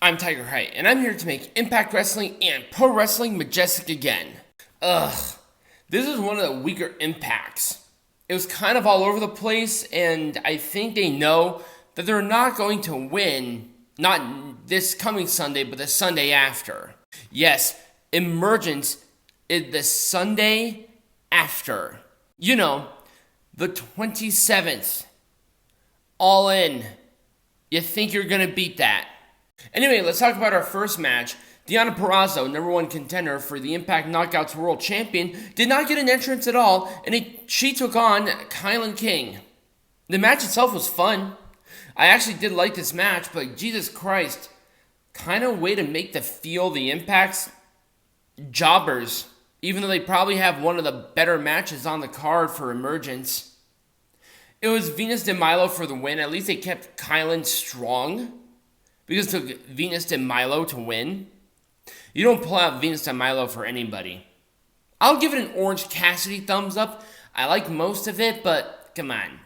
I'm Tiger Height, and I'm here to make Impact Wrestling and Pro Wrestling majestic again. This is one of the weaker Impacts. It was kind of all over the place, and I think they know that they're not going to win, not this coming Sunday, but the Sunday after. Yes, Emergence is the Sunday after. You know, the 27th. All in. You think you're going to beat that. Anyway, let's talk about our first match. Deonna Purrazzo, number one contender for the Impact Knockouts World Champion, did not get an entrance at all, and she took on KiLynn. The match itself was fun. I actually did like this match, but Jesus Christ, kind of way to make the Impact's jobbers, even though they probably have one of the better matches on the card for Emergence. It was Venus de Milo for the win. At least they kept KiLynn strong, because it took Venus de Milo to win. You don't pull out Venus de Milo for anybody. I'll give it an Orange Cassidy thumbs up. I like most of it, but come on.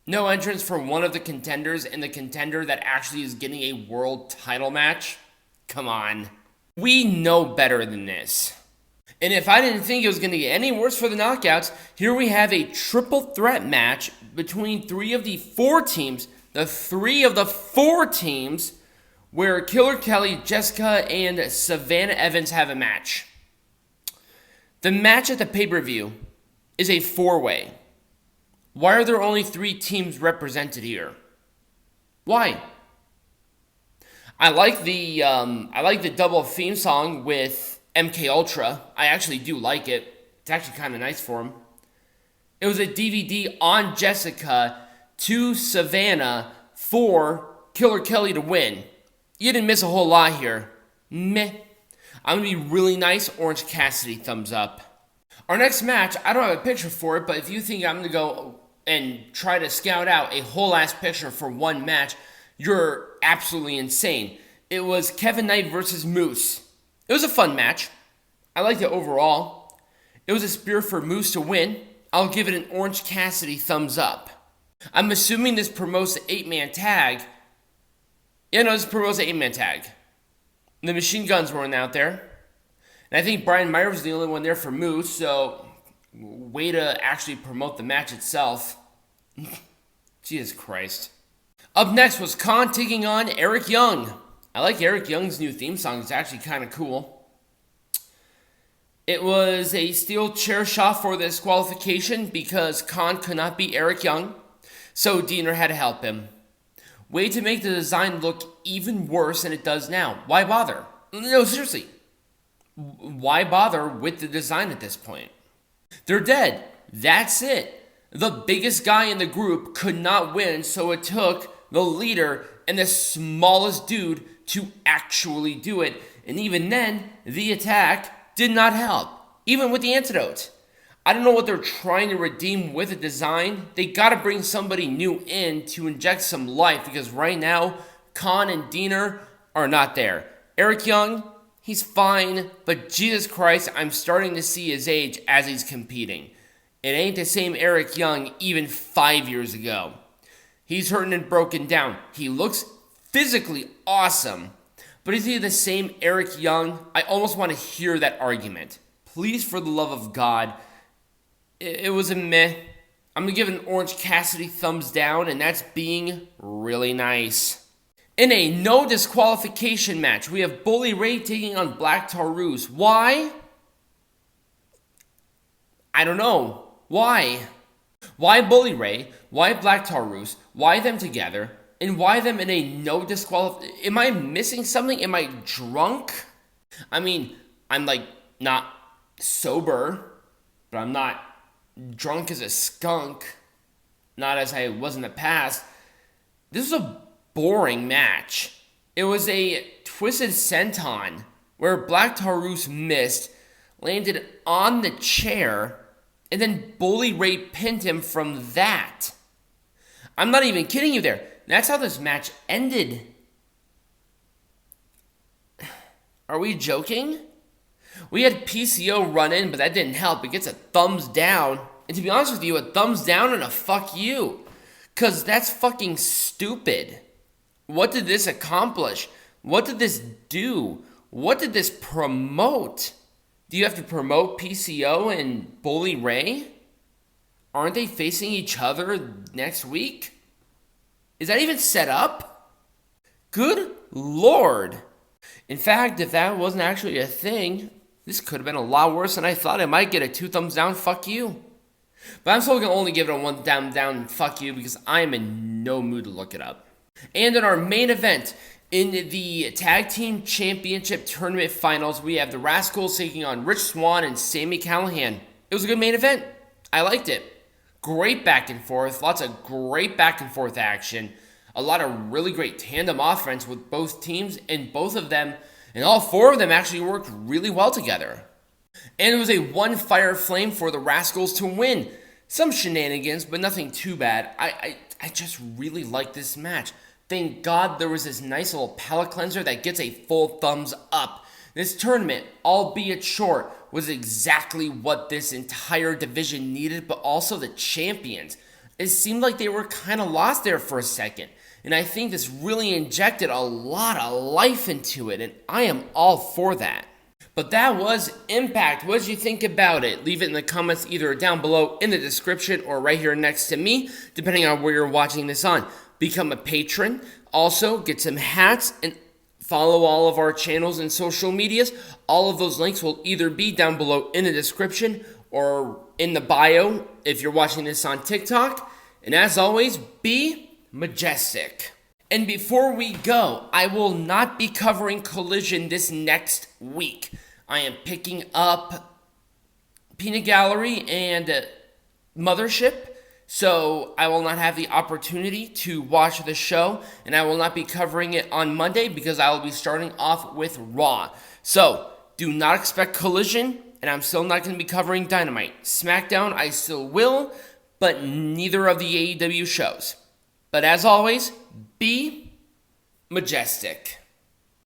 No entrance for one of the contenders and the contender that actually is getting a world title match? Come on. We know better than this. And if I didn't think it was going to get any worse for the knockouts, here we have a triple threat match between three of the four teams, where Killer Kelly, Jessicka, and Savannah Evans have a match. The match at the pay-per-view is a four-way. Why are there only three teams represented here? Why? I like the double theme song with MK Ultra. I actually do like it. It's actually kind of nice for him. It was a DVD on Jessicka to Savannah for Killer Kelly to win. You didn't miss a whole lot here. Meh. I'm going to be really nice. Orange Cassidy thumbs up. Our next match, I don't have a picture for it, but if you think I'm going to go and try to scout out a whole ass picture for one match, you're absolutely insane. It was Kevin Knight versus Moose. It was a fun match. I liked it overall. It was a spear for Moose to win. I'll give it an Orange Cassidy thumbs up. I'm assuming this promotes the 8-man tag. Yeah, no, this promotes the 8-man tag. The machine guns weren't out there. And I think Brian Meyer was the only one there for Moose, so way to actually promote the match itself. Jesus Christ. Up next was Khan taking on Eric Young. I like Eric Young's new theme song. It's actually kind of cool. It was a steel chair shot for the disqualification because Khan could not beat Eric Young, so Diener had to help him. Way to make the design look even worse than it does now. Why bother? No, seriously. Why bother with the design at this point? They're dead. That's it. The biggest guy in the group could not win, so it took the leader and the smallest dude to actually do it. And even then, the attack did not help, even with the antidote. I don't know what they're trying to redeem with the design. They gotta bring somebody new in to inject some life, because right now, Khan and Diener are not there. Eric Young, he's fine, but Jesus Christ, I'm starting to see his age as he's competing. It ain't the same Eric Young even 5 years ago. He's hurting and broken down. He looks physically awesome, but is he the same Eric Young? I almost want to hear that argument. Please, for the love of God. It was a meh. I'm going to give it an Orange Cassidy thumbs down, and that's being really nice. In a no disqualification match, we have Bully Ray taking on Black Taurus. Why? I don't know. Why? Why Bully Ray? Why Black Taurus? Why them together? And why them in a no disqualification? Am I missing something? Am I drunk? I mean, I'm like not sober, but I'm not drunk as a skunk, not as I was in the past. This was a boring match. It was a twisted senton where Black Taurus missed, landed on the chair, and then Bully Ray pinned him from that. I'm not even kidding you there. That's how this match ended. Are we joking? We had PCO run in, but that didn't help. It gets a thumbs down. And to be honest with you, a thumbs down and a fuck you. Because that's fucking stupid. What did this accomplish? What did this do? What did this promote? Do you have to promote PCO and Bully Ray? Aren't they facing each other next week? Is that even set up? Good Lord. In fact, if that wasn't actually a thing, this could have been a lot worse than I thought. I might get a 2 thumbs down, fuck you. But I'm still going to only give it a 1 thumbs down and fuck you because I am in no mood to look it up. And in our main event, in the Tag Team Championship Tournament Finals, we have the Rascalz taking on Rich Swann and Sami Callihan. It was a good main event. I liked it. Great back and forth. Lots of great back and forth action. A lot of really great tandem offense with both teams, and both of them, and all 4 of them actually worked really well together. And it was a 1 fire flame for the Rascalz to win. Some shenanigans, but nothing too bad. I just really like this match. Thank God there was this nice little palate cleanser that gets a full thumbs up. This tournament, albeit short, was exactly what this entire division needed, but also the champions. It seemed like they were kind of lost there for a second. And I think this really injected a lot of life into it, and I am all for that. But that was Impact. What did you think about it? Leave it in the comments either down below in the description or right here next to me, depending on where you're watching this on. Become a patron. Also, get some hats and follow all of our channels and social medias. All of those links will either be down below in the description or in the bio if you're watching this on TikTok. And as always, be majestic. And before we go, I will not be covering Collision this next week. I am picking up Peanut Gallery and Mothership, so I will not have the opportunity to watch the show, and I will not be covering it on Monday because I will be starting off with Raw. So, do not expect Collision, and I'm still not going to be covering Dynamite. SmackDown, I still will, but neither of the AEW shows. But as always, be majestic.